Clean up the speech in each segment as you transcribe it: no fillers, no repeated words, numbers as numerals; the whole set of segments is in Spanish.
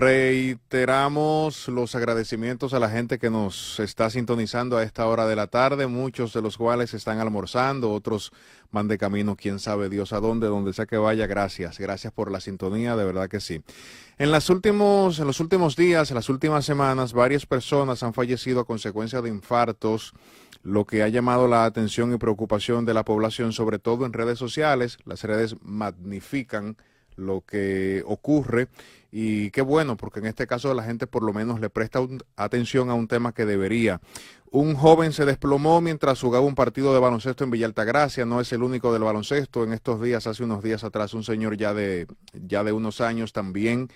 Reiteramos los agradecimientos a la gente que nos está sintonizando a esta hora de la tarde, muchos de los cuales están almorzando, otros van de camino, quién sabe Dios a dónde, donde sea que vaya. Gracias por la sintonía, de verdad que sí. En los últimos días, en las últimas semanas, varias personas han fallecido a consecuencia de infartos, lo que ha llamado la atención y preocupación de la población, sobre todo en redes sociales. Las redes magnifican lo que ocurre y qué bueno, porque en este caso la gente por lo menos le presta atención a un tema que debería. Un joven se desplomó mientras jugaba un partido de baloncesto en Villa Altagracia. No es el único del baloncesto. En estos días, hace unos días atrás, un señor ya de unos años también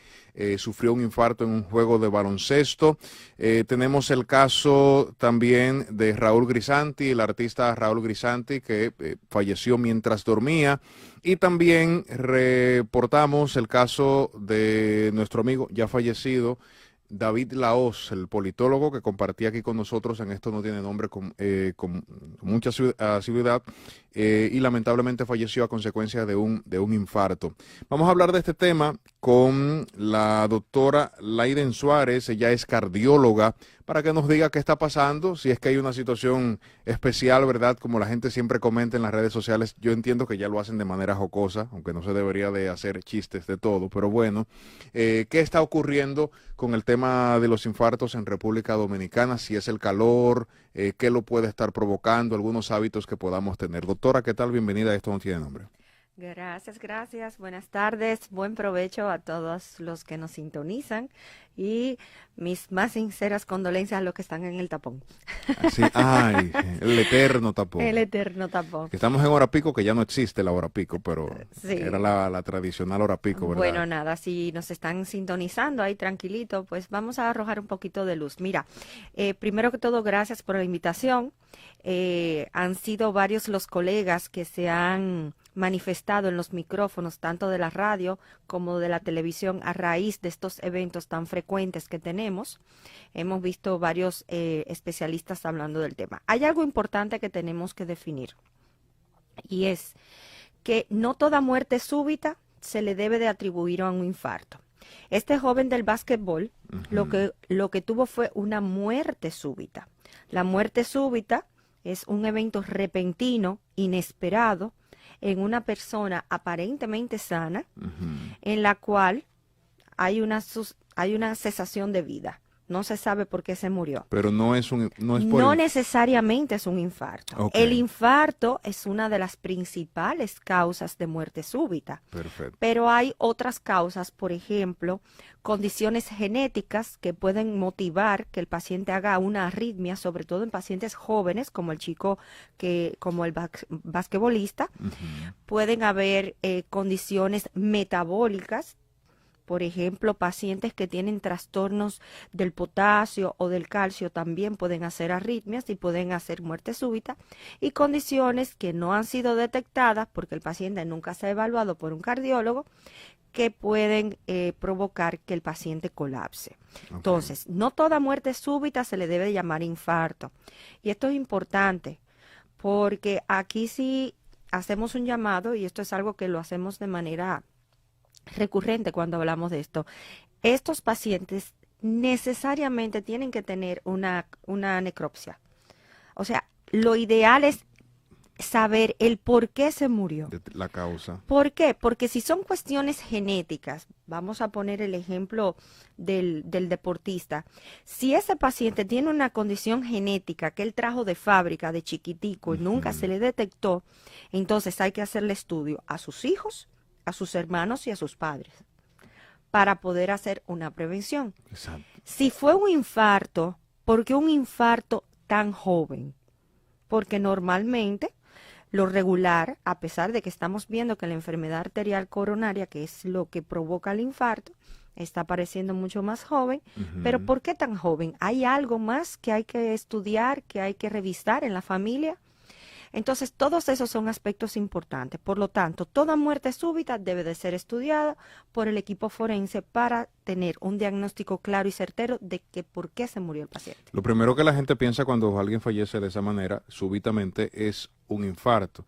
sufrió un infarto en un juego de baloncesto. Tenemos el caso también de Raúl Grisanti, el artista Raúl Grisanti, que falleció mientras dormía. Y también reportamos el caso de nuestro amigo ya fallecido, David Lahoz, el politólogo que compartía aquí con nosotros en Esto No Tiene Nombre con mucha asiduidad y lamentablemente falleció a consecuencia de un infarto. Vamos a hablar de este tema con la doctora Laiden Suárez. Ella es cardióloga, para que nos diga qué está pasando, si es que hay una situación especial, ¿verdad? Como la gente siempre comenta en las redes sociales. Yo entiendo que ya lo hacen de manera jocosa, aunque no se debería de hacer chistes de todo, pero bueno, ¿qué está ocurriendo con el tema de los infartos en República Dominicana? Si es el calor, qué lo puede estar provocando, algunos hábitos que podamos tener. Doctora, ¿qué tal? Bienvenida a Esto No Tiene Nombre. Gracias. Buenas tardes. Buen provecho a todos los que nos sintonizan y mis más sinceras condolencias a los que están en el tapón. Así, ay, el eterno tapón. El eterno tapón. Estamos en hora pico, que ya no existe la hora pico, pero sí, era la tradicional hora pico, ¿verdad? Bueno, nada, si nos están sintonizando ahí tranquilito, pues vamos a arrojar un poquito de luz. Mira, primero que todo, gracias por la invitación. Han sido varios los colegas que se han manifestado en los micrófonos, tanto de la radio como de la televisión, a raíz de estos eventos tan frecuentes que tenemos. Hemos visto varios especialistas hablando del tema. Hay algo importante que tenemos que definir, y es que no toda muerte súbita se le debe de atribuir a un infarto. Este joven del básquetbol, lo que tuvo fue una muerte súbita. La muerte súbita es un evento repentino, inesperado, en una persona aparentemente sana, en la cual hay una cesación de vida. No se sabe por qué se murió. Pero no necesariamente es un infarto. Okay. El infarto es una de las principales causas de muerte súbita. Perfecto. Pero hay otras causas, por ejemplo, condiciones genéticas que pueden motivar que el paciente haga una arritmia, sobre todo en pacientes jóvenes, como el como el basquetbolista. Pueden haber condiciones metabólicas. Por ejemplo, pacientes que tienen trastornos del potasio o del calcio también pueden hacer arritmias y pueden hacer muerte súbita, y condiciones que no han sido detectadas porque el paciente nunca se ha evaluado por un cardiólogo, que pueden provocar que el paciente colapse. Okay. Entonces, no toda muerte súbita se le debe llamar infarto. Y esto es importante porque aquí sí hacemos un llamado, y esto es algo que lo hacemos de manera recurrente cuando hablamos de esto. Estos pacientes necesariamente tienen que tener una necropsia. O sea, lo ideal es saber el por qué se murió. La causa. ¿Por qué? Porque si son cuestiones genéticas, vamos a poner el ejemplo del deportista. Si ese paciente tiene una condición genética que él trajo de fábrica, de chiquitico, y nunca se le detectó, entonces hay que hacerle estudio a sus hijos, a sus hermanos y a sus padres, para poder hacer una prevención. Exacto. Si fue un infarto, ¿por qué un infarto tan joven? Porque normalmente lo regular, a pesar de que estamos viendo que la enfermedad arterial coronaria, que es lo que provoca el infarto, está apareciendo mucho más joven, pero ¿por qué tan joven? ¿Hay algo más que hay que estudiar, que hay que revisar en la familia? Entonces, todos esos son aspectos importantes. Por lo tanto, toda muerte súbita debe de ser estudiada por el equipo forense para tener un diagnóstico claro y certero de que por qué se murió el paciente. Lo primero que la gente piensa cuando alguien fallece de esa manera, súbitamente, es un infarto.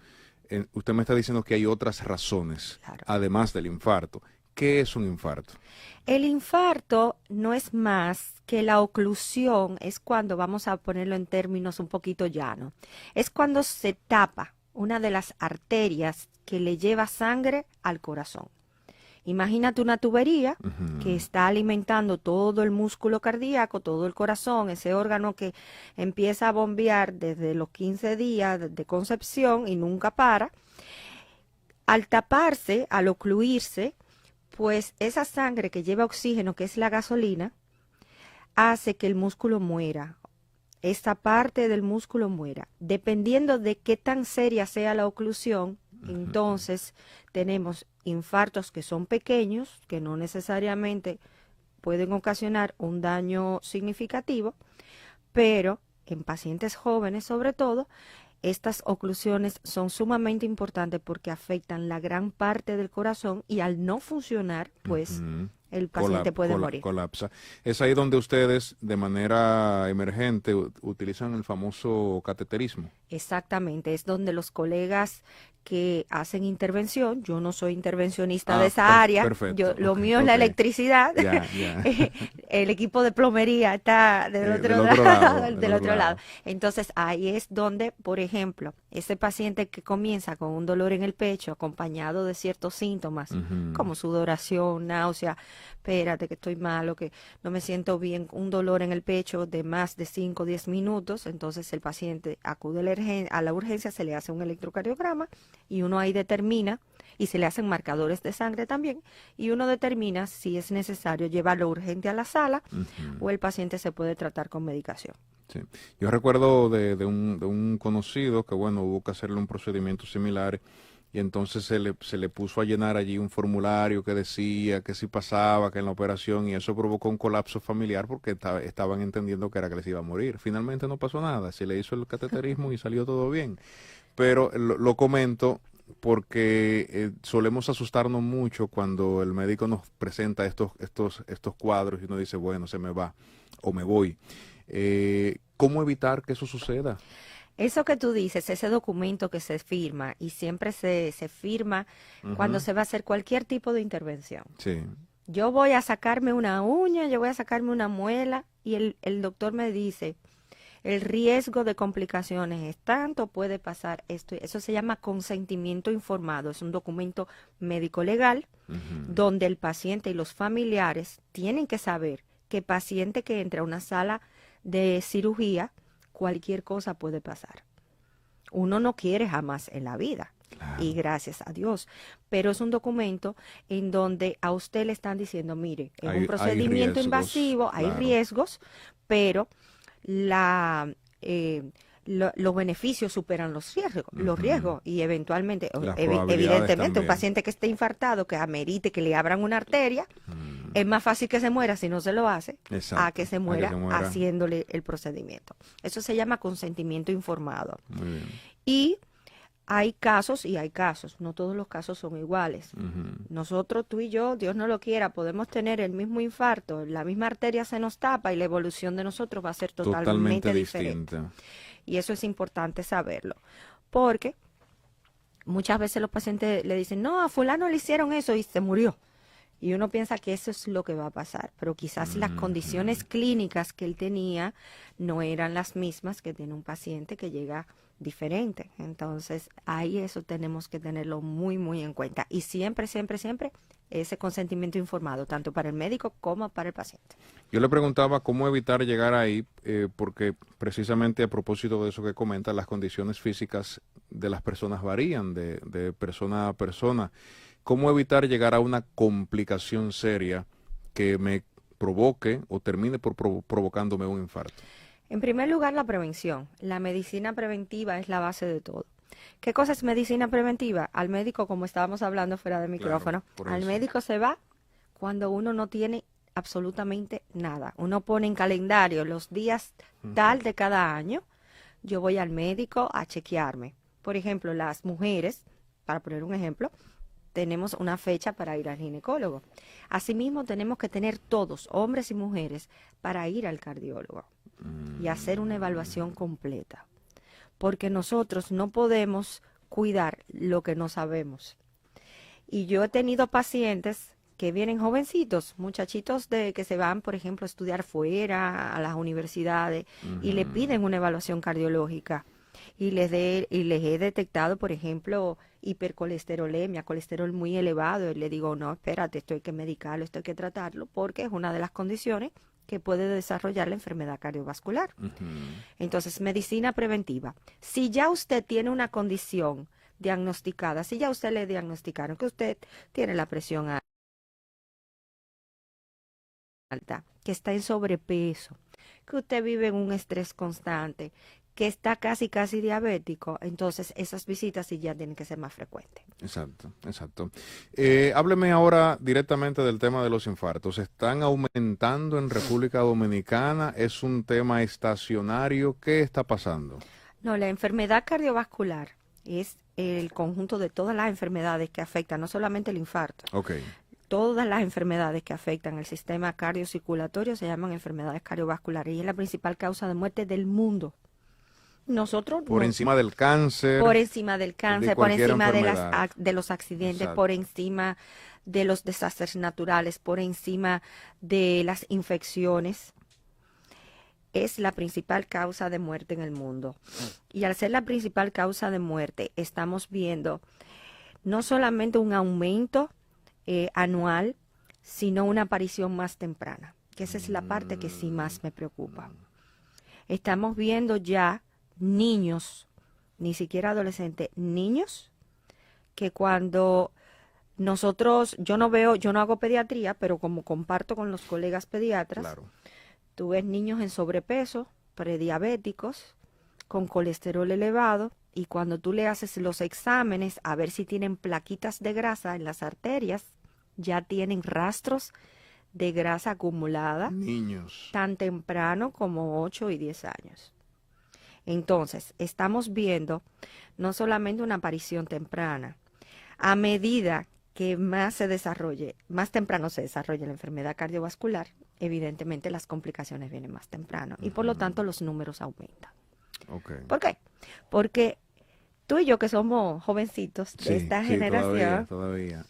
Usted me está diciendo que hay otras razones, claro, además del infarto. ¿Qué es un infarto? El infarto no es más que la oclusión, es cuando, vamos a ponerlo en términos un poquito llanos, es cuando se tapa una de las arterias que le lleva sangre al corazón. Imagínate una tubería que está alimentando todo el músculo cardíaco, todo el corazón, ese órgano que empieza a bombear desde los 15 días de concepción y nunca para. Al taparse, al ocluirse, pues esa sangre que lleva oxígeno, que es la gasolina, hace que el músculo muera. Esta parte del músculo muera. Dependiendo de qué tan seria sea la oclusión, entonces tenemos infartos que son pequeños, que no necesariamente pueden ocasionar un daño significativo, pero en pacientes jóvenes sobre todo, estas oclusiones son sumamente importantes porque afectan la gran parte del corazón y al no funcionar, pues el paciente puede morir. Colapsa. Es ahí donde ustedes, de manera emergente, utilizan el famoso cateterismo. Exactamente, es donde los colegas que hacen intervención, yo no soy intervencionista de esa área, perfecto, lo mío es la electricidad, el equipo de plomería está del otro lado. Entonces ahí es donde, por ejemplo, ese paciente que comienza con un dolor en el pecho acompañado de ciertos síntomas, como sudoración, náusea, espérate que estoy malo, que no me siento bien, un dolor en el pecho de más de 5 o 10 minutos, entonces el paciente acude a la urgencia, se le hace un electrocardiograma y uno ahí determina, y se le hacen marcadores de sangre también, y uno determina si es necesario llevarlo urgente a la sala o el paciente se puede tratar con medicación. Sí. Yo recuerdo de un conocido que, bueno, hubo que hacerle un procedimiento similar y entonces se le puso a llenar allí un formulario que decía que si pasaba, que en la operación, y eso provocó un colapso familiar porque estaban entendiendo que era que les iba a morir. Finalmente no pasó nada, se le hizo el cateterismo y salió todo bien. Pero lo comento porque solemos asustarnos mucho cuando el médico nos presenta estos cuadros y uno dice, bueno, se me va o me voy. ¿Cómo evitar que eso suceda? Eso que tú dices, ese documento que se firma, y siempre se firma cuando se va a hacer cualquier tipo de intervención. Sí. Yo voy a sacarme una uña, yo voy a sacarme una muela, y el doctor me dice, el riesgo de complicaciones es tanto, puede pasar esto. Eso se llama consentimiento informado. Es un documento médico-legal donde el paciente y los familiares tienen que saber que paciente que entra a una sala de cirugía, cualquier cosa puede pasar. Uno no quiere jamás en la vida. Claro. Y gracias a Dios. Pero es un documento en donde a usted le están diciendo, mire, es un procedimiento invasivo, hay riesgos, pero los beneficios superan los riesgos y eventualmente, evidentemente, también. Un paciente que esté infartado, que amerite que le abran una arteria, es más fácil que se muera si no se lo hace, a que se muera haciéndole el procedimiento. Eso se llama consentimiento informado. Muy bien. Y hay casos y hay casos, no todos los casos son iguales. Nosotros, tú y yo, Dios no lo quiera, podemos tener el mismo infarto, la misma arteria se nos tapa y la evolución de nosotros va a ser totalmente diferente. Distinta. Y eso es importante saberlo, porque muchas veces los pacientes le dicen, no, a fulano le hicieron eso y se murió. Y uno piensa que eso es lo que va a pasar, pero quizás las condiciones clínicas que él tenía no eran las mismas que tiene un paciente que llega diferente. Entonces, ahí eso tenemos que tenerlo muy, muy en cuenta. Y siempre, siempre, siempre ese consentimiento informado, tanto para el médico como para el paciente. Yo le preguntaba cómo evitar llegar ahí, porque precisamente a propósito de eso que comenta, las condiciones físicas de las personas varían de persona a persona. ¿Cómo evitar llegar a una complicación seria que me provoque o termine por provocándome un infarto? En primer lugar, la prevención. La medicina preventiva es la base de todo. ¿Qué cosa es medicina preventiva? Al médico, como estábamos hablando fuera de micrófono, al médico se va cuando uno no tiene absolutamente nada. Uno pone en calendario los días tal de cada año. Yo voy al médico a chequearme. Por ejemplo, las mujeres, para poner un ejemplo, tenemos una fecha para ir al ginecólogo. Asimismo, tenemos que tener todos, hombres y mujeres, para ir al cardiólogo y hacer una evaluación completa. Porque nosotros no podemos cuidar lo que no sabemos. Y yo he tenido pacientes que vienen jovencitos, muchachitos de que se van, por ejemplo, a estudiar fuera, a las universidades, y le piden una evaluación cardiológica. Y les he detectado, por ejemplo, hipercolesterolemia, colesterol muy elevado. Y le digo, no, espérate, esto hay que medicarlo, esto hay que tratarlo, porque es una de las condiciones que puede desarrollar la enfermedad cardiovascular. Entonces, medicina preventiva. Si ya usted tiene una condición diagnosticada, si ya usted le diagnosticaron que usted tiene la presión alta, que está en sobrepeso, que usted vive en un estrés constante, que está casi diabético, entonces esas visitas sí ya tienen que ser más frecuentes. Exacto, exacto. Hábleme ahora directamente del tema de los infartos. ¿Están aumentando en República Dominicana? ¿Es un tema estacionario? ¿Qué está pasando? No, la enfermedad cardiovascular es el conjunto de todas las enfermedades que afectan, no solamente el infarto. Okay. Todas las enfermedades que afectan el sistema cardiocirculatorio se llaman enfermedades cardiovasculares y es la principal causa de muerte del mundo. Nosotros por encima del cáncer, por encima del cáncer, por encima de los accidentes, exacto, por encima de los desastres naturales, por encima de las infecciones, es la principal causa de muerte en el mundo. Y al ser la principal causa de muerte, estamos viendo no solamente un aumento anual, sino una aparición más temprana, que esa es la parte que sí más me preocupa. Estamos viendo ya niños, ni siquiera adolescentes, niños, que cuando nosotros, yo no hago pediatría, pero como comparto con los colegas pediatras, claro, tú ves niños en sobrepeso, prediabéticos, con colesterol elevado, y cuando tú le haces los exámenes a ver si tienen plaquitas de grasa en las arterias, ya tienen rastros de grasa acumulada, niños, tan temprano como 8 y 10 años. Entonces, estamos viendo no solamente una aparición temprana, a medida que más temprano se desarrolle la enfermedad cardiovascular, evidentemente las complicaciones vienen más temprano y por lo tanto los números aumentan. Okay. ¿Por qué? Porque tú y yo que somos jovencitos de esta generación, todavía.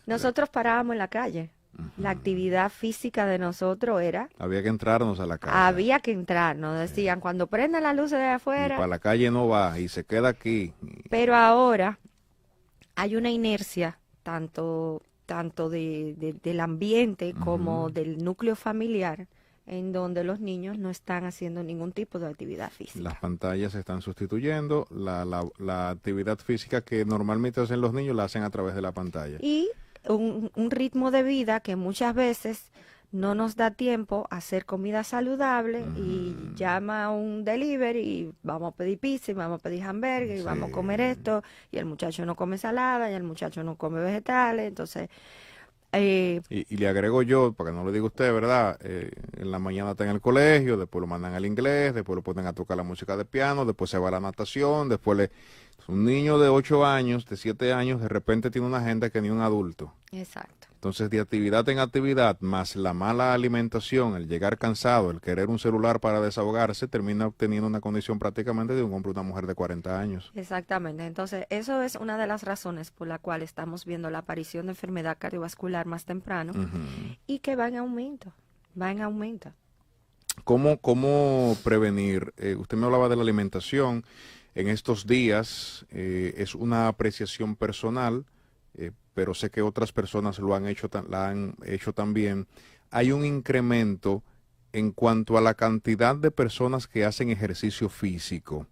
Nosotros parábamos en la calle. La actividad física de nosotros era... Había que entrarnos a la calle. Había que entrar, nos decían, cuando prenda la luz de afuera... Y para la calle no va y se queda aquí. Pero ahora hay una inercia, tanto del ambiente como del núcleo familiar, en donde los niños no están haciendo ningún tipo de actividad física. Las pantallas se están sustituyendo, la actividad física que normalmente hacen los niños la hacen a través de la pantalla. Y un ritmo de vida que muchas veces no nos da tiempo a hacer comida saludable y llama a un delivery y vamos a pedir pizza y vamos a pedir hamburger y vamos a comer esto y el muchacho no come ensalada y el muchacho no come vegetales, entonces... Y le agrego yo, para que no lo diga usted, ¿verdad? En la mañana está en el colegio, después lo mandan al inglés, después lo ponen a tocar la música de piano, después se va a la natación, después un niño de 8 años, de 7 años, de repente tiene una agenda que ni un adulto. Exacto. Entonces, de actividad en actividad, más la mala alimentación, el llegar cansado, el querer un celular para desahogarse, termina obteniendo una condición prácticamente de un hombre o una mujer de 40 años. Exactamente. Entonces, eso es una de las razones por la cual estamos viendo la aparición de enfermedad cardiovascular más temprano y que va en aumento, ¿Cómo prevenir? Usted me hablaba de la alimentación. En estos días es una apreciación personal, pero sé que otras personas la han hecho también. Hay un incremento en cuanto a la cantidad de personas que hacen ejercicio físico.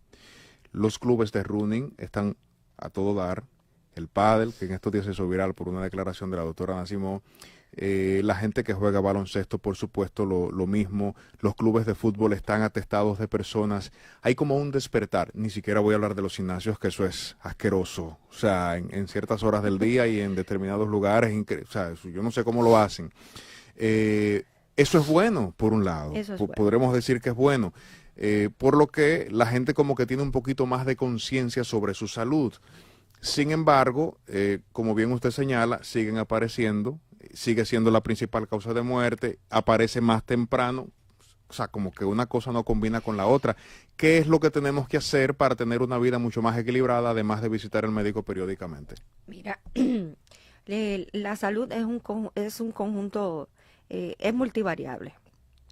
Los clubes de running están a todo dar. El pádel, que en estos días se hizo viral por una declaración de la doctora Nacimó. La gente que juega baloncesto, por supuesto, lo mismo. Los clubes de fútbol están atestados de personas. Hay como un despertar. Ni siquiera voy a hablar de los gimnasios, que eso es asqueroso. O sea, en ciertas horas del día y en determinados lugares. O sea, yo no sé cómo lo hacen. Eso es bueno, por un lado. Podremos decir que es bueno. Por lo que la gente como que tiene un poquito más de conciencia sobre su salud. Sin embargo, como bien usted señala, siguen apareciendo. Sigue siendo la principal causa de muerte, aparece más temprano, o sea, como que una cosa no combina con la otra. ¿Qué es lo que tenemos que hacer para tener una vida mucho más equilibrada, además de visitar al médico periódicamente? Mira, La salud es un conjunto, es multivariable.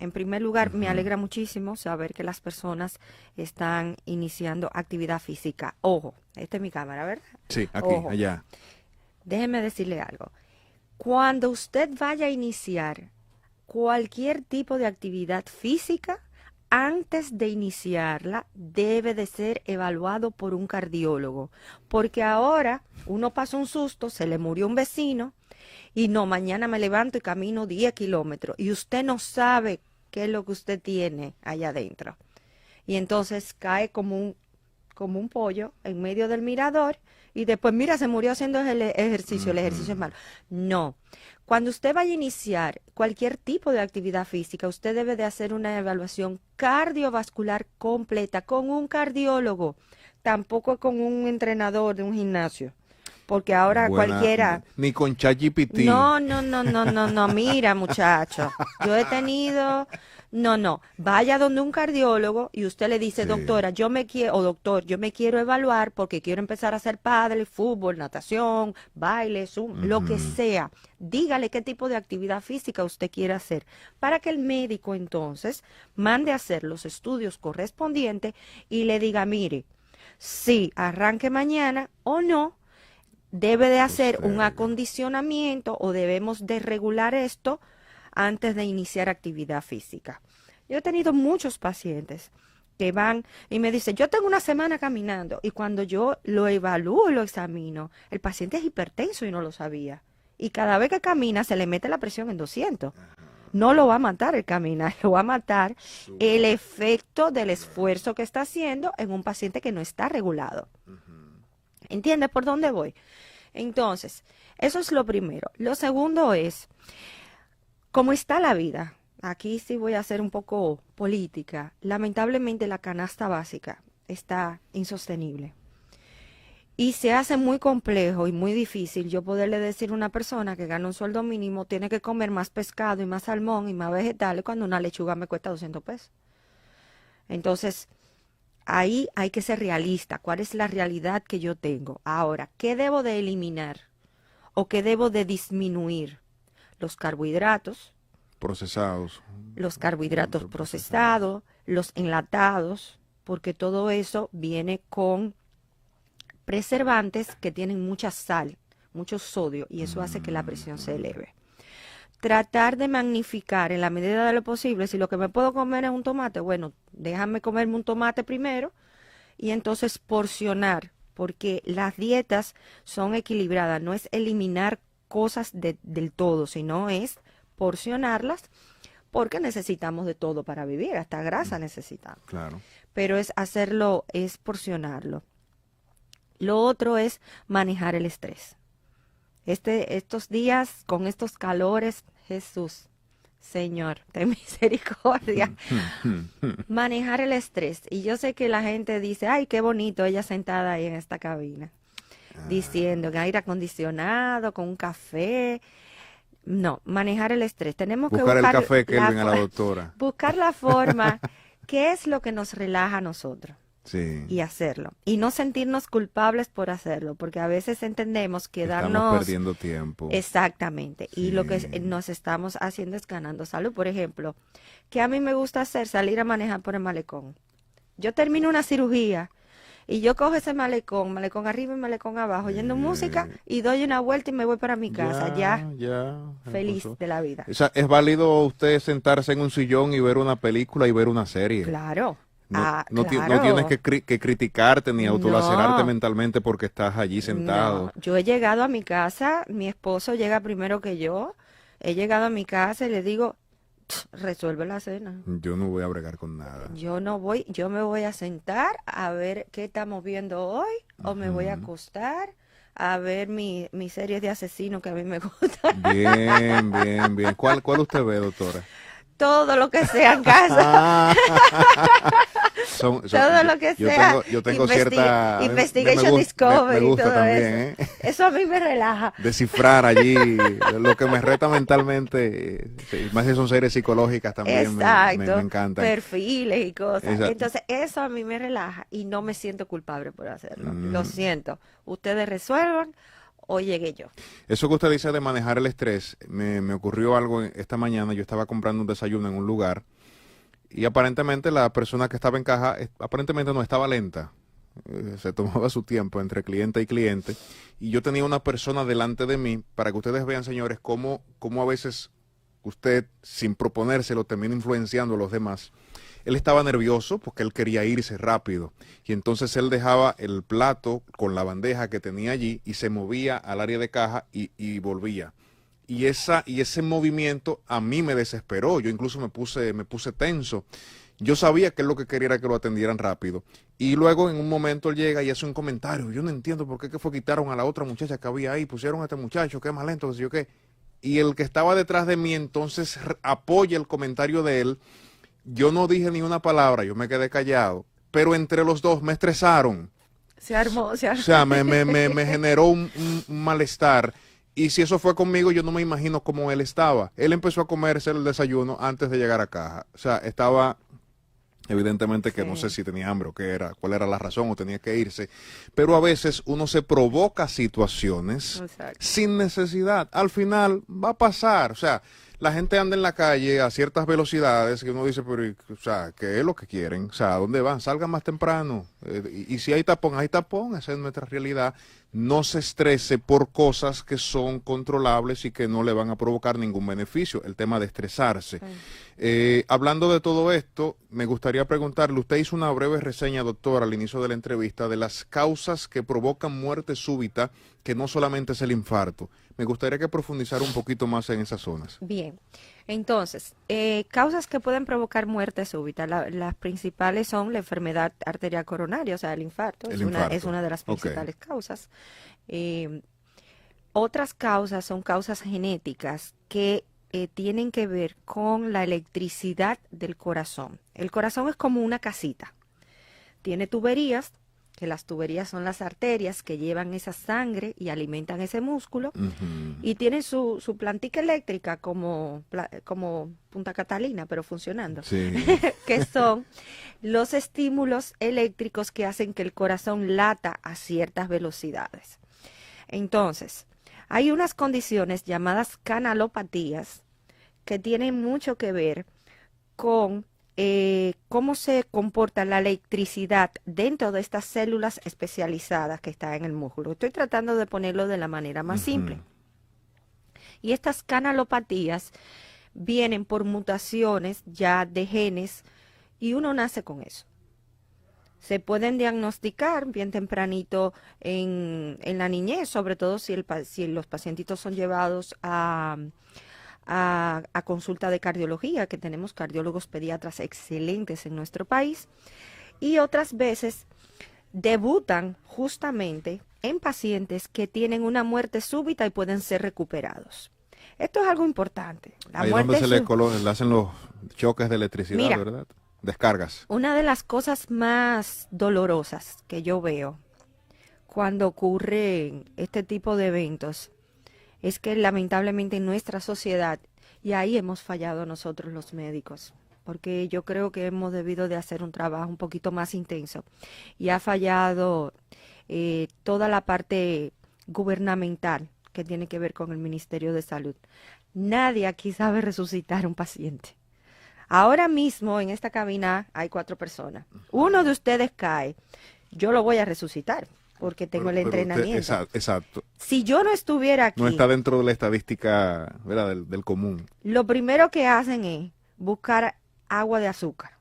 En primer lugar, me alegra muchísimo saber que las personas están iniciando actividad física. Ojo, esta es mi cámara, ¿verdad? Sí, aquí, Ojo, allá. déjeme decirle algo. Cuando usted vaya a iniciar cualquier tipo de actividad física, antes de iniciarla, debe de ser evaluado por un cardiólogo. Porque ahora uno pasa un susto, se le murió un vecino, y no, mañana me levanto y camino 10 kilómetros, y usted no sabe qué es lo que usted tiene allá adentro. Y entonces cae como un pollo en medio del mirador y después, mira, se murió haciendo el ejercicio es malo. No. Cuando usted vaya a iniciar cualquier tipo de actividad física, usted debe de hacer una evaluación cardiovascular completa con un cardiólogo, tampoco con un entrenador de un gimnasio. Porque ahora cualquiera... Ni con ChatGPT. No, mira, muchacho, yo he tenido... No, vaya donde un cardiólogo y usted le dice, Sí. doctora, yo me quiero, o doctor, yo me quiero evaluar porque quiero empezar a hacer pádel, fútbol, natación, baile, lo que sea. Dígale qué tipo de actividad física usted quiere hacer para que el médico entonces mande a hacer los estudios correspondientes y le diga, mire, sí, arranque mañana o no, debe de hacer un acondicionamiento o debemos de regular esto antes de iniciar actividad física. Yo he tenido muchos pacientes que van y me dicen, yo tengo una semana caminando, y cuando yo lo evalúo y lo examino, el paciente es hipertenso y no lo sabía. Y cada vez que camina se le mete la presión en 200. No lo va a matar el caminar, lo va a matar el efecto del esfuerzo que está haciendo en un paciente que no está regulado. ¿Entiendes por dónde voy? Entonces, eso es lo primero. Lo segundo es, ¿cómo está la vida? Aquí sí voy a hacer un poco política. Lamentablemente la canasta básica está insostenible. Y se hace muy complejo y muy difícil yo poderle decir a una persona que gana un sueldo mínimo tiene que comer más pescado y más salmón y más vegetales cuando una lechuga me cuesta 200 pesos. Entonces, ahí hay que ser realista. ¿Cuál es la realidad que yo tengo? Ahora, ¿qué debo de eliminar o qué debo de disminuir? Los carbohidratos Procesados. procesados, los enlatados, porque todo eso viene con preservantes que tienen mucha sal, mucho sodio, y eso hace que la presión se eleve. Tratar de magnificar en la medida de lo posible, si lo que me puedo comer es un tomate, bueno, déjame comerme un tomate primero y entonces porcionar, porque las dietas son equilibradas, no es eliminar cosas del todo, sino es porcionarlas, porque necesitamos de todo para vivir, hasta grasa necesitamos. Claro. Pero es hacerlo, es porcionarlo. Lo otro es manejar el estrés. Estos días, con estos calores, Jesús, Señor, ten misericordia. Manejar el estrés. Y yo sé que la gente dice, ay, qué bonito ella sentada ahí en esta cabina, diciendo que aire acondicionado, con un café. No, manejar el estrés. Tenemos que Buscar el buscar café, Kelvin, a la doctora. buscar la forma, qué es lo que nos relaja a nosotros. Sí. Y hacerlo. Y no sentirnos culpables por hacerlo, porque a veces entendemos que Estamos perdiendo tiempo. Exactamente. Sí. Y lo que nos estamos haciendo es ganando salud. Por ejemplo, que a mí me gusta hacer, salir a manejar por el malecón. Yo termino una cirugía y yo cojo ese malecón arriba y malecón abajo, oyendo música, y doy una vuelta y me voy para mi casa. Ya feliz de la vida. O sea, ¿es válido usted sentarse en un sillón y ver una película y ver una serie? Claro. No Claro. tienes que criticarte ni autolacerarte No. mentalmente porque estás allí sentado. No, yo he llegado a mi casa, mi esposo llega primero que yo, he llegado a mi casa y le digo, resuelve la cena. Yo no voy a bregar con nada. Yo me voy a sentar a ver qué estamos viendo hoy, o me voy a acostar a ver mis series de asesinos que a mí me gustan. Bien. ¿Cuál usted ve, doctora? Todo lo que sea en casa. Todo lo que sea. Yo tengo cierta... Investigation Discovery, me gusta todo también, eso. Eso a mí me relaja. Descifrar allí lo que me reta mentalmente, más si son series psicológicas también me encantan. Perfiles y cosas. Exacto. Entonces, eso a mí me relaja y no me siento culpable por hacerlo. Lo siento. Ustedes resuelvan o llegué yo. Eso que usted dice de manejar el estrés, me ocurrió algo esta mañana. Yo estaba comprando un desayuno en un lugar y aparentemente la persona que estaba en caja aparentemente no estaba lenta. Se tomaba su tiempo entre cliente y cliente y yo tenía una persona delante de mí para que ustedes vean, señores, cómo a veces usted, sin proponérselo, termina influenciando a los demás. Él estaba nervioso porque él quería irse rápido y entonces él dejaba el plato con la bandeja que tenía allí y se movía al área de caja y volvía. Y ese movimiento a mí me desesperó. Yo incluso me puse tenso. Yo sabía que él lo que quería era que lo atendieran rápido. Y luego en un momento él llega y hace un comentario. Yo no entiendo por qué que fue quitaron a la otra muchacha que había ahí, pusieron a este muchacho, que es más lento, que sé yo qué. Y el que estaba detrás de mí entonces apoya el comentario de él. Yo no dije ni una palabra, yo me quedé callado, pero entre los dos me estresaron. Se armó. O sea, me generó un malestar. Y si eso fue conmigo, yo no me imagino cómo él estaba. Él empezó a comerse el desayuno antes de llegar a caja. O sea, estaba evidentemente que no sé si tenía hambre o qué era, cuál era la razón o tenía que irse. Pero a veces uno se provoca situaciones sin necesidad. Al final va a pasar. O sea, la gente anda en la calle a ciertas velocidades que uno dice, pero, o sea, ¿qué es lo que quieren? O sea, ¿a dónde van? Salgan más temprano. Y si hay tapón, esa es nuestra realidad. No se estrese por cosas que son controlables y que no le van a provocar ningún beneficio. El tema de estresarse. Hablando de todo esto, me gustaría preguntarle, usted hizo una breve reseña, doctor, al inicio de la entrevista, de las causas que provocan muerte súbita, que no solamente es el infarto. Me gustaría que profundizara un poquito más en esas zonas. Bien, entonces, causas que pueden provocar muerte súbita, las principales son la enfermedad arterial coronaria, o sea, el infarto, es una de las principales causas. Otras causas son causas genéticas que tienen que ver con la electricidad del corazón. El corazón es como una casita, tiene tuberías, que las tuberías son las arterias que llevan esa sangre y alimentan ese músculo, y tienen su plantica eléctrica como Punta Catalina, pero funcionando, que son los estímulos eléctricos que hacen que el corazón lata a ciertas velocidades. Entonces, hay unas condiciones llamadas canalopatías que tienen mucho que ver con cómo se comporta la electricidad dentro de estas células especializadas que están en el músculo. Estoy tratando de ponerlo de la manera más simple. Y estas canalopatías vienen por mutaciones ya de genes y uno nace con eso. Se pueden diagnosticar bien tempranito en la niñez, sobre todo si los pacientitos son llevados a consulta de cardiología, que tenemos cardiólogos pediatras excelentes en nuestro país, y otras veces debutan justamente en pacientes que tienen una muerte súbita y pueden ser recuperados. Esto es algo importante. Ahí es donde le hacen los choques de electricidad, mira, ¿verdad? Descargas. Una de las cosas más dolorosas que yo veo cuando ocurren este tipo de eventos es que lamentablemente en nuestra sociedad, y ahí hemos fallado nosotros los médicos, porque yo creo que hemos debido de hacer un trabajo un poquito más intenso, y ha fallado toda la parte gubernamental que tiene que ver con el Ministerio de Salud. Nadie aquí sabe resucitar a un paciente. Ahora mismo en esta cabina hay 4 personas. Uno de ustedes cae, yo lo voy a resucitar, porque tengo el entrenamiento. Exacto. Si yo no estuviera aquí... No está dentro de la estadística, ¿verdad? Del común. Lo primero que hacen es buscar agua de azúcar,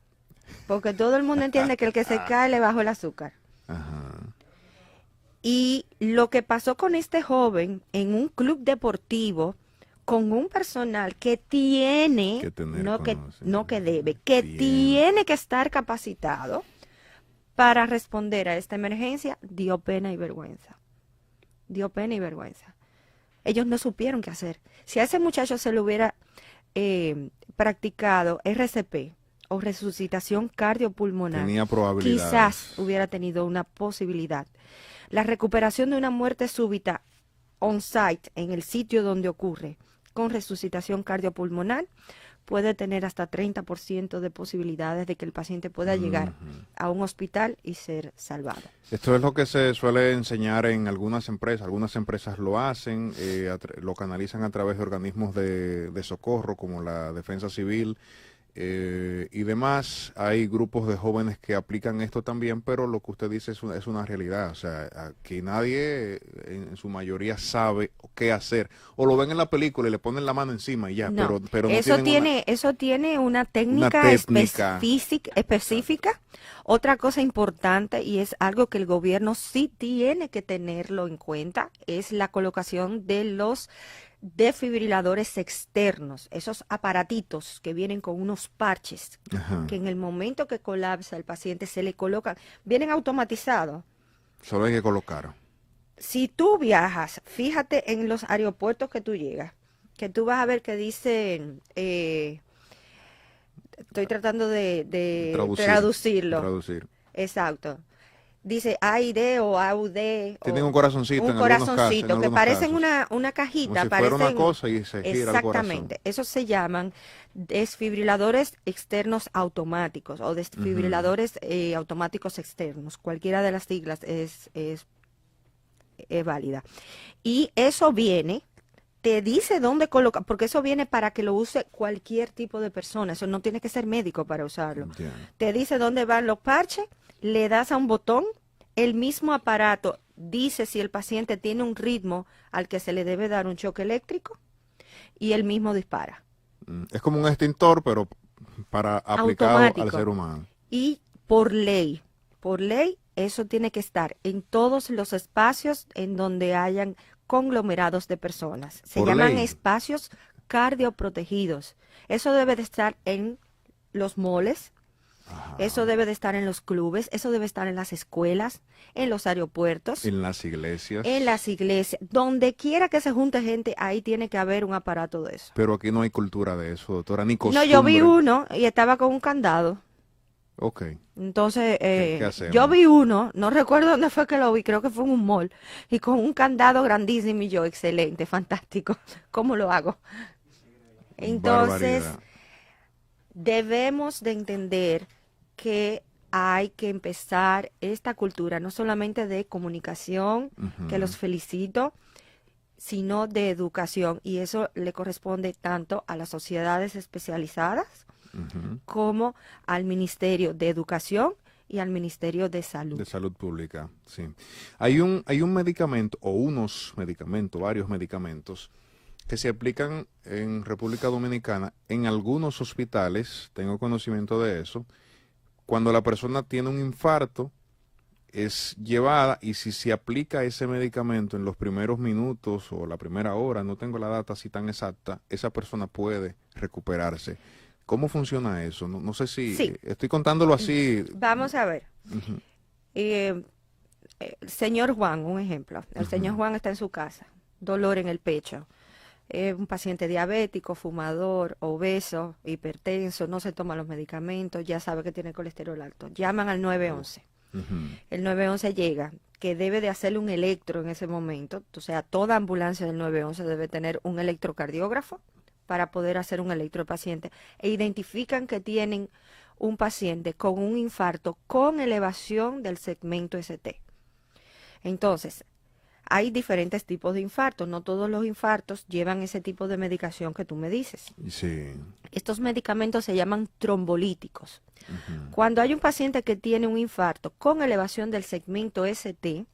porque todo el mundo entiende que el que se cae le bajó el azúcar. Y lo que pasó con este joven en un club deportivo, con un personal que tiene, no que debe, que tiene que estar capacitado para responder a esta emergencia, dio pena y vergüenza. Dio pena y vergüenza. Ellos no supieron qué hacer. Si a ese muchacho se le hubiera practicado RCP o resucitación cardiopulmonar, tenía probabilidades. Quizás hubiera tenido una posibilidad. La recuperación de una muerte súbita on-site, en el sitio donde ocurre, con resucitación cardiopulmonar, puede tener hasta 30% de posibilidades de que el paciente pueda llegar a un hospital y ser salvado. Esto es lo que se suele enseñar en algunas empresas lo hacen, lo canalizan a través de organismos de socorro como la Defensa Civil y demás. Hay grupos de jóvenes que aplican esto también, pero lo que usted dice es una realidad. O sea, aquí nadie en su mayoría sabe qué hacer. O lo ven en la película y le ponen la mano encima y ya. No, pero no eso tiene una técnica específica. Otra cosa importante, y es algo que el gobierno sí tiene que tenerlo en cuenta, es la colocación de los desfibriladores externos, esos aparatitos que vienen con unos parches, que en el momento que colapsa el paciente se le colocan, vienen automatizados. Solo hay que colocar. Si tú viajas, fíjate en los aeropuertos que tú llegas, que tú vas a ver que dicen, estoy tratando de traducirlo. Exacto. Dice AID o AUD. Tienen un corazoncito en algunos casos, que parecen una cajita. Como si fuera una cosa y se gira el corazón. Exactamente. Esos se llaman desfibriladores externos automáticos o desfibriladores automáticos externos. Cualquiera de las siglas es válida. Y eso viene, te dice dónde colocar, porque eso viene para que lo use cualquier tipo de persona. Eso no tiene que ser médico para usarlo. Te dice dónde van los parches. Le das a un botón, el mismo aparato dice si el paciente tiene un ritmo al que se le debe dar un choque eléctrico y él mismo dispara. Es como un extintor, pero para aplicado al ser humano. Y por ley, eso tiene que estar en todos los espacios en donde hayan conglomerados de personas. Se llaman espacios cardioprotegidos. Eso debe de estar en los moles. Eso debe de estar en los clubes, eso debe estar en las escuelas, en los aeropuertos. En las iglesias. En las iglesias. Donde quiera que se junte gente, ahí tiene que haber un aparato de eso. Pero aquí no hay cultura de eso, doctora, ni costumbre. No, yo vi uno y estaba con un candado. Ok. Entonces, ¿Qué hacemos? yo vi uno, no recuerdo dónde fue que lo vi, creo que fue en un mall, y con un candado grandísimo y yo, excelente, fantástico. ¿Cómo lo hago? Entonces, debemos de entender que hay que empezar esta cultura, no solamente de comunicación, que los felicito, sino de educación. Y eso le corresponde tanto a las sociedades especializadas como al Ministerio de Educación y al Ministerio de Salud. De Salud Pública, sí. Hay un medicamento, o varios medicamentos, que se aplican en República Dominicana en algunos hospitales, tengo conocimiento de eso. Cuando la persona tiene un infarto, es llevada y si se aplica ese medicamento en los primeros minutos o la primera hora, no tengo la data así tan exacta, esa persona puede recuperarse. ¿Cómo funciona eso? No sé si estoy contándolo así. Vamos a ver. El señor Juan, un ejemplo. El señor Juan está en su casa, dolor en el pecho. Un paciente diabético, fumador, obeso, hipertenso, no se toma los medicamentos, ya sabe que tiene colesterol alto. Llaman al 911. El 911 llega, que debe de hacerle un electro en ese momento. O sea, toda ambulancia del 911 debe tener un electrocardiógrafo para poder hacer un electro al paciente. E identifican que tienen un paciente con un infarto con elevación del segmento ST. Entonces, hay diferentes tipos de infartos, no todos los infartos llevan ese tipo de medicación que tú me dices. Sí. Estos medicamentos se llaman trombolíticos. Cuando hay un paciente que tiene un infarto con elevación del segmento ST,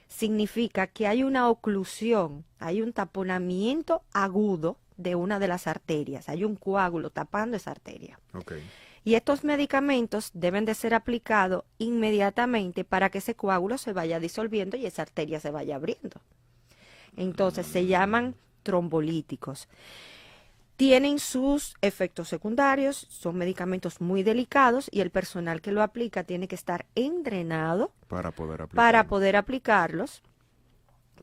significa que hay una oclusión, hay un taponamiento agudo de una de las arterias, hay un coágulo tapando esa arteria. Y estos medicamentos deben de ser aplicados inmediatamente para que ese coágulo se vaya disolviendo y esa arteria se vaya abriendo. Entonces se llaman trombolíticos. Tienen sus efectos secundarios, son medicamentos muy delicados y el personal que lo aplica tiene que estar entrenado para poder aplicarlos,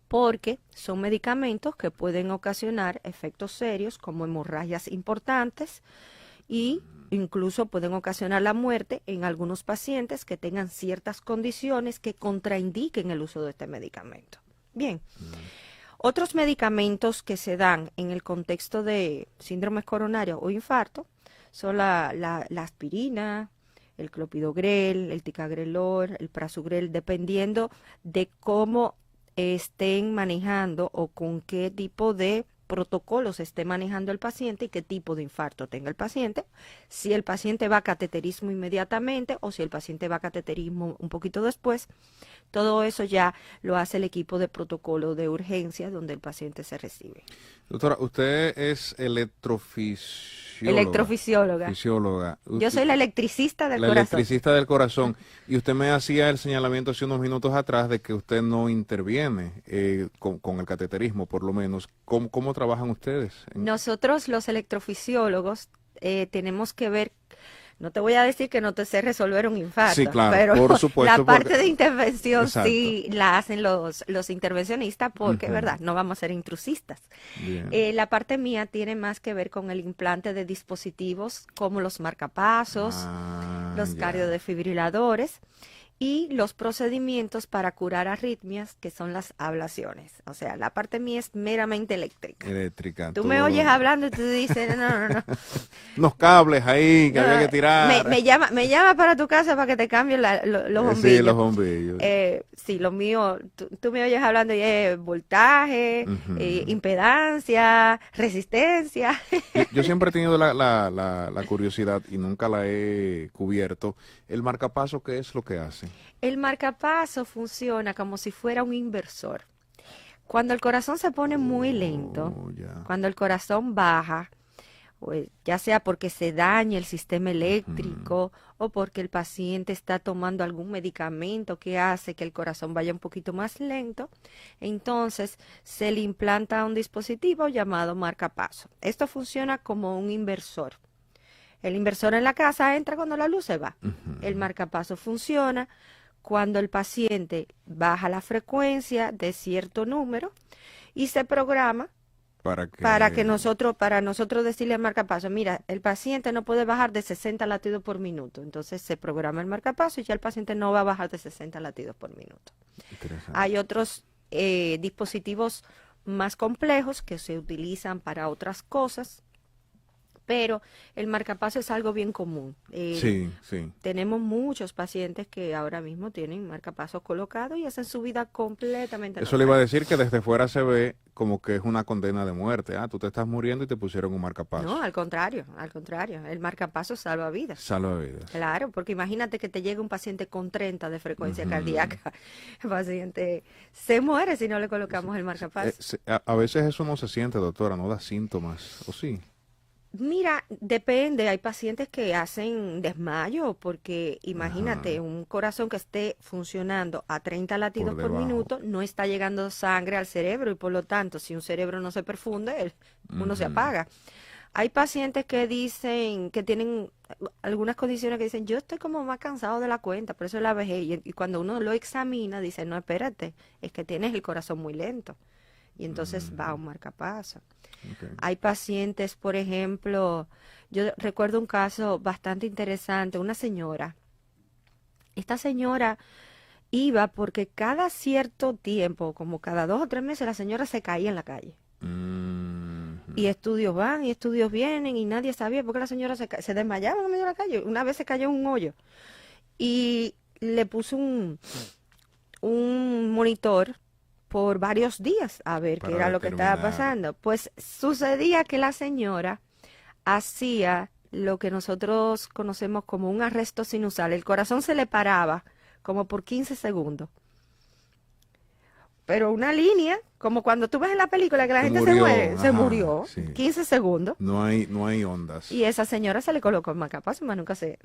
porque son medicamentos que pueden ocasionar efectos serios como hemorragias importantes y incluso pueden ocasionar la muerte en algunos pacientes que tengan ciertas condiciones que contraindiquen el uso de este medicamento. Bien, Otros medicamentos que se dan en el contexto de síndromes coronarios o infarto son la aspirina, el clopidogrel, el ticagrelor, el prasugrel, dependiendo de cómo estén manejando o con qué tipo de protocolos esté manejando el paciente y qué tipo de infarto tenga el paciente, si el paciente va a cateterismo inmediatamente o si el paciente va a cateterismo un poquito después. Todo eso ya lo hace el equipo de protocolo de urgencia donde el paciente se recibe. Doctora, usted es Electrofisióloga. Fisióloga. Yo soy la electricista del corazón. Electricista del corazón. Y usted me hacía el señalamiento hace unos minutos atrás de que usted no interviene con el cateterismo, por lo menos. ¿Cómo trabajan ustedes? Nosotros los electrofisiólogos tenemos que ver. No te voy a decir que no te sé resolver un infarto, sí, claro, pero por supuesto, la parte de intervención exacto. sí la hacen los intervencionistas porque, ¿verdad? No vamos a ser intrusistas. La parte mía tiene más que ver con el implante de dispositivos como los marcapasos, los cardiodefibriladores y los procedimientos para curar arritmias, que son las ablaciones. O sea, la parte mía es meramente eléctrica. Eléctrica. Tú me oyes hablando y tú dices, no. Unos cables ahí que había que tirar. Me llama para tu casa para que te cambien los bombillos. Sí, los bombillos. Sí, lo mío, tú me oyes hablando y es voltaje, impedancia, resistencia. Yo siempre he tenido la curiosidad y nunca la he cubierto. ¿El marcapaso qué es lo que hace? El marcapaso funciona como si fuera un inversor. Cuando el corazón se pone muy lento, cuando el corazón baja, ya sea porque se daña el sistema eléctrico o porque el paciente está tomando algún medicamento que hace que el corazón vaya un poquito más lento, entonces se le implanta un dispositivo llamado marcapaso. Esto funciona como un inversor. El inversor en la casa entra cuando la luz se va. El marcapaso funciona cuando el paciente baja la frecuencia de cierto número y se programa para nosotros decirle al marcapaso, mira, el paciente no puede bajar de 60 latidos por minuto. Entonces se programa el marcapaso y ya el paciente no va a bajar de 60 latidos por minuto. Hay otros dispositivos más complejos que se utilizan para otras cosas, pero el marcapaso es algo bien común. Sí. Tenemos muchos pacientes que ahora mismo tienen marcapasos colocados y hacen su vida completamente normal. Eso le iba a decir que desde fuera se ve como que es una condena de muerte. Tú te estás muriendo y te pusieron un marcapaso. No, al contrario. El marcapaso salva vidas. Salva vidas. Claro, porque imagínate que te llegue un paciente con 30 de frecuencia cardíaca. El paciente se muere si no le colocamos el marcapaso. A veces eso no se siente, doctora, no da síntomas, ¿o sí? Mira, depende, hay pacientes que hacen desmayo porque imagínate, un corazón que esté funcionando a 30 latidos por minuto no está llegando sangre al cerebro y por lo tanto si un cerebro no se perfunde, uno se apaga. Hay pacientes que dicen que tienen algunas condiciones que dicen, yo estoy como más cansado de la cuenta, por eso es la vejez y cuando uno lo examina dice, no, espérate, es que tienes el corazón muy lento. Y entonces va a un marcapaso. Hay pacientes, por ejemplo, yo recuerdo un caso bastante interesante, una señora. Esta señora iba porque cada cierto tiempo, como cada 2 o 3 meses, la señora se caía en la calle. Y estudios van y estudios vienen y nadie sabía por qué la señora se desmayaba en medio de la calle. Una vez se cayó en un hoyo y le puso un monitor por varios días a ver qué era lo que estaba pasando. Pues sucedía que la señora hacía lo que nosotros conocemos como un arresto sinusal. El corazón se le paraba como por 15 segundos. Pero una línea, como cuando tú ves en la película que la gente se muere, se murió, 15 segundos. No hay ondas. Y esa señora se le colocó el marcapaso, más nunca se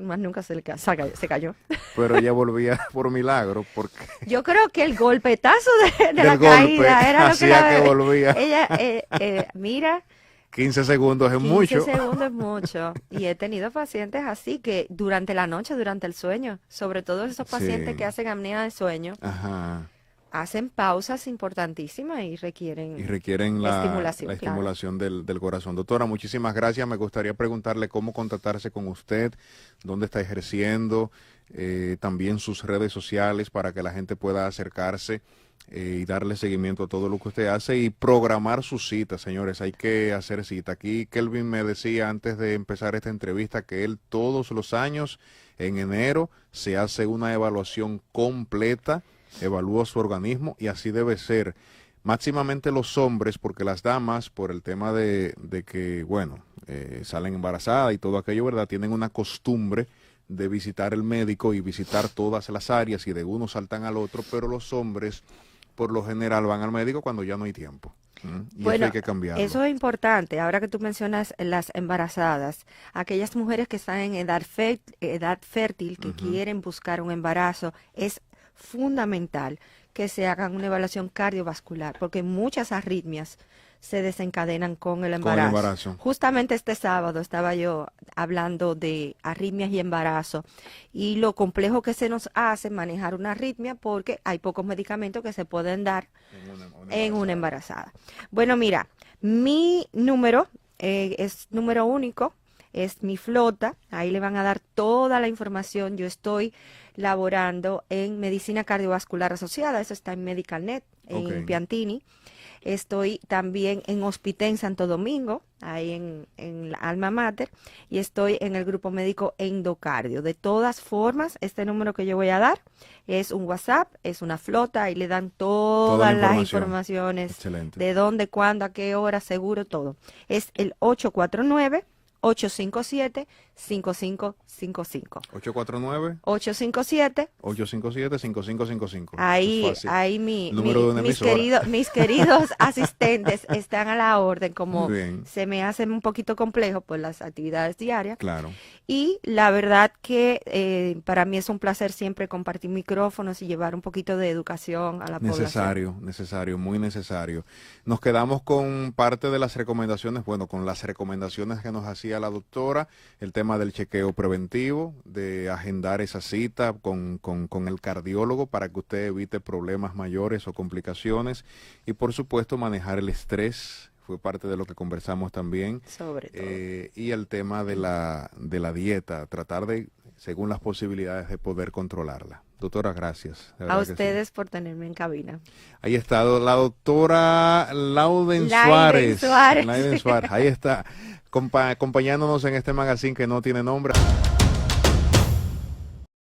cayó. Pero ella volvía por milagro, porque... Yo creo que el golpetazo de la caída era lo que volvía. Ella, mira... 15 segundos es mucho. 15 segundos es mucho. Y he tenido pacientes así que durante la noche, durante el sueño, sobre todo esos pacientes que hacen apnea de sueño, hacen pausas importantísimas y requieren la estimulación, estimulación del corazón. Doctora, muchísimas gracias. Me gustaría preguntarle cómo contactarse con usted, dónde está ejerciendo, también sus redes sociales para que la gente pueda acercarse y darle seguimiento a todo lo que usted hace y programar sus citas, señores. Hay que hacer cita. Aquí Kelvin me decía antes de empezar esta entrevista que él todos los años en enero se hace una evaluación completa, evalúa su organismo y así debe ser. Máximamente los hombres, porque las damas, por el tema de que, bueno, salen embarazadas y todo aquello, ¿verdad? Tienen una costumbre de visitar el médico y visitar todas las áreas y de uno saltan al otro, pero los hombres por lo general van al médico cuando ya no hay tiempo. Y Bueno, eso hay que cambiarlo. eso es importante. Ahora que tú mencionas las embarazadas, aquellas mujeres que están en edad fértil, que quieren buscar un embarazo, es fundamental que se hagan una evaluación cardiovascular, porque muchas arritmias se desencadenan con el embarazo. Justamente este sábado estaba yo hablando de arritmias y embarazo y lo complejo que se nos hace manejar una arritmia porque hay pocos medicamentos que se pueden dar en una embarazada. Bueno, mira, mi número es número único, es mi flota, ahí le van a dar toda la información. Yo estoy laborando en medicina cardiovascular asociada, eso está en MedicalNet, en Piantini. Estoy también en Hospité Santo Domingo, ahí en la Alma Mater, y estoy en el grupo médico Endocardio. De todas formas, este número que yo voy a dar es un WhatsApp, es una flota, ahí le dan todas las informaciones. Excelente. De dónde, cuándo, a qué hora, seguro, todo. Es el 849-857-5555. 849-857-5555. Ahí mis queridos asistentes están a la orden, como se me hace un poquito complejo por las actividades diarias. Claro. Y la verdad que para mí es un placer siempre compartir micrófonos y llevar un poquito de educación a la población. Necesario, muy necesario. Nos quedamos con parte de las recomendaciones, bueno, con las recomendaciones que nos hacía la doctora, el tema del chequeo preventivo, de agendar esa cita con el cardiólogo para que usted evite problemas mayores o complicaciones y por supuesto manejar el estrés. Fue parte de lo que conversamos también. Sobre todo. Y el tema de la dieta, tratar de, según las posibilidades, de poder controlarla. Doctora, gracias. A ustedes por tenerme en cabina. Ahí está la doctora Lauden Suárez. Ahí está, acompañándonos en este magazine que no tiene nombre.